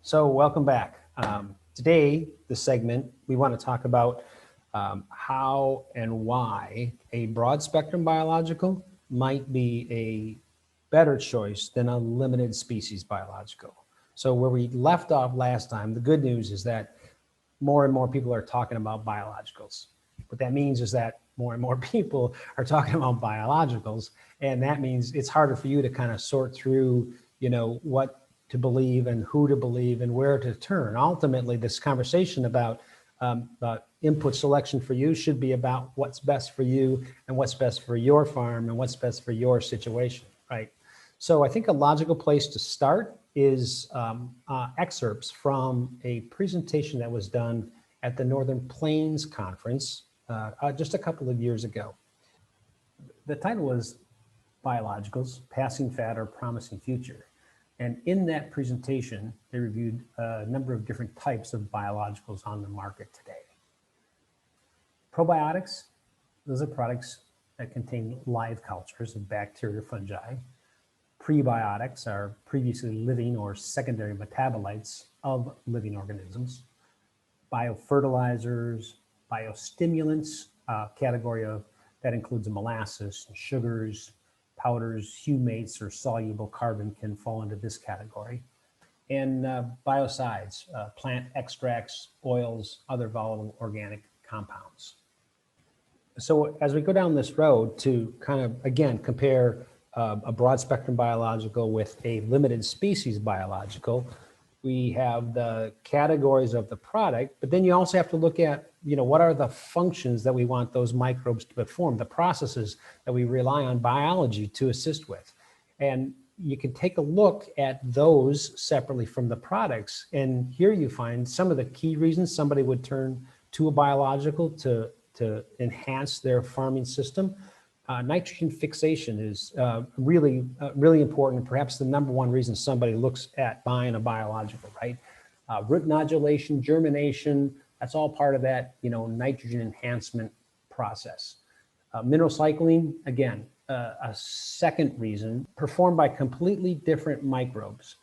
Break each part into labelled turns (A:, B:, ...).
A: So welcome back. Today, the segment, we want to talk about how and why a broad spectrum biological might be a better choice than a limited species biological. So where we left off last time, the good news is that more and more people are talking about biologicals. What that means is that more and more people are talking about biologicals, and that means it's harder for you to kind of sort through, what to believe and who to believe and where to turn. Ultimately, this conversation about input selection for you should be about what's best for you and what's best for your farm and what's best for your situation, right? So I think a logical place to start is excerpts from a presentation that was done at the Northern Plains Conference just a couple of years ago. The title was Biologicals, Passing Fad or Promising Future. And in that presentation, they reviewed a number of different types of biologicals on the market today. Probiotics, those are products that contain live cultures of bacteria or fungi. Prebiotics are previously living or secondary metabolites of living organisms. Biofertilizers, biostimulants, category of that includes molasses, sugars, powders, humates, or soluble carbon can fall into this category. And biocides, plant extracts, oils, other volatile organic compounds. So as we go down this road to kind of, again, compare a broad spectrum biological with a limited species biological, we have the categories of the product, but then you also have to look at, what are the functions that we want those microbes to perform, the processes that we rely on biology to assist with. And you can take a look at those separately from the products. And here you find some of the key reasons somebody would turn to a biological to enhance their farming system. Nitrogen fixation is really important, and perhaps the number one reason somebody looks at buying a biological, right? Root nodulation, germination, that's all part of that, nitrogen enhancement process. Mineral cycling, again, a second reason, performed by completely different microbes.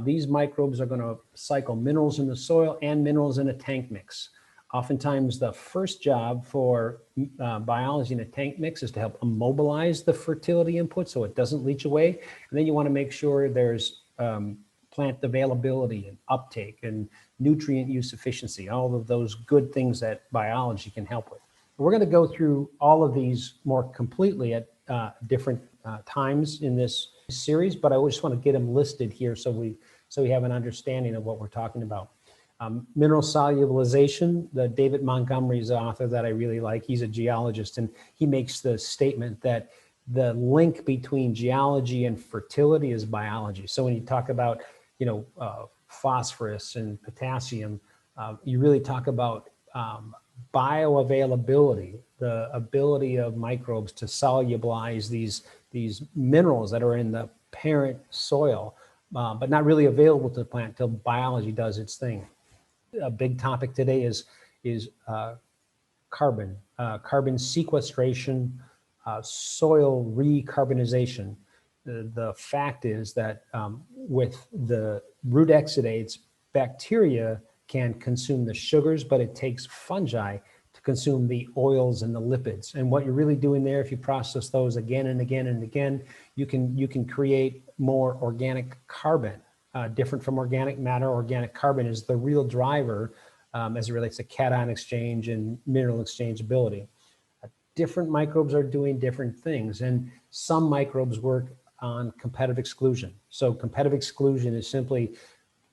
A: These microbes are going to cycle minerals in the soil and minerals in a tank mix. Oftentimes, the first job for biology in a tank mix is to help immobilize the fertility input so it doesn't leach away. And then you want to make sure there's plant availability and uptake and nutrient use efficiency, all of those good things that biology can help with. We're going to go through all of these more completely at different times in this series, but I just want to get them listed here so we have an understanding of what we're talking about. Mineral solubilization, the David Montgomery's the author that I really like. He's a geologist, and he makes the statement that the link between geology and fertility is biology. So when you talk about, phosphorus and potassium, you really talk about bioavailability, the ability of microbes to solubilize these minerals that are in the parent soil, but not really available to the plant until biology does its thing. A big topic today is carbon sequestration, soil recarbonization. The fact is that with the root exudates, bacteria can consume the sugars, but it takes fungi to consume the oils and the lipids. And what you're really doing there, if you process those again and again and again, you can create more organic carbon. Different from organic matter. Organic carbon is the real driver as it relates to cation exchange and mineral exchangeability. Different microbes are doing different things, and some microbes work on competitive exclusion. So competitive exclusion is simply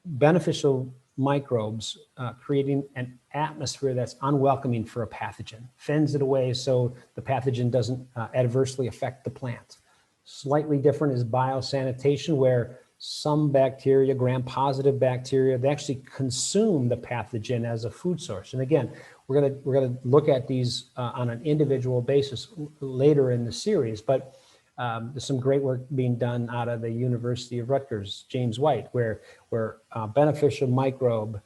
A: beneficial microbes creating an atmosphere that's unwelcoming for a pathogen, fends it away so the pathogen doesn't adversely affect the plant. Slightly different is biosanitation, where some bacteria, gram-positive bacteria, they actually consume the pathogen as a food source. And again, we're gonna look at these on an individual basis later in the series, but there's some great work being done out of the University of Rutgers, James White, where a beneficial microbe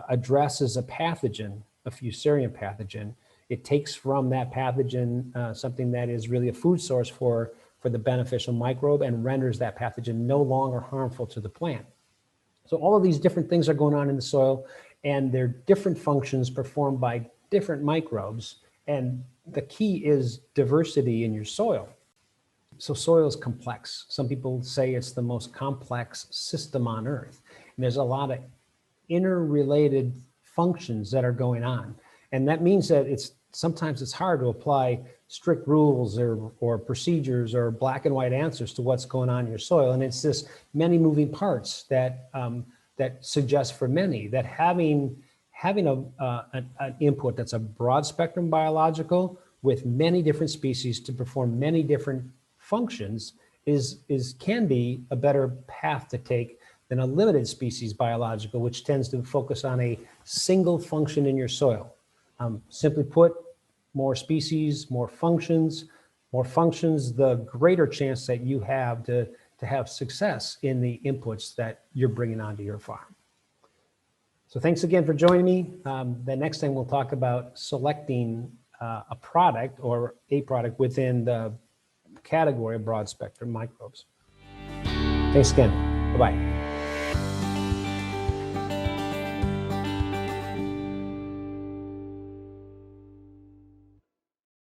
A: addresses a pathogen, a Fusarium pathogen. It takes from that pathogen something that is really a food source for the beneficial microbe and renders that pathogen no longer harmful to the plant. So all of these different things are going on in the soil, and they're different functions performed by different microbes. And the key is diversity in your soil. So soil is complex. Some people say it's the most complex system on Earth. And there's a lot of interrelated functions that are going on. And that means that sometimes it's hard to apply strict rules or procedures or black and white answers to what's going on in your soil. And it's this many moving parts that suggest for many that having an input that's a broad spectrum biological with many different species to perform many different functions can be a better path to take than a limited species biological, which tends to focus on a single function in your soil. Simply put, more species, more functions, the greater chance that you have to have success in the inputs that you're bringing onto your farm. So thanks again for joining me. The next time we'll talk about selecting a product or a product within the category of broad spectrum microbes. Thanks again. Bye-bye.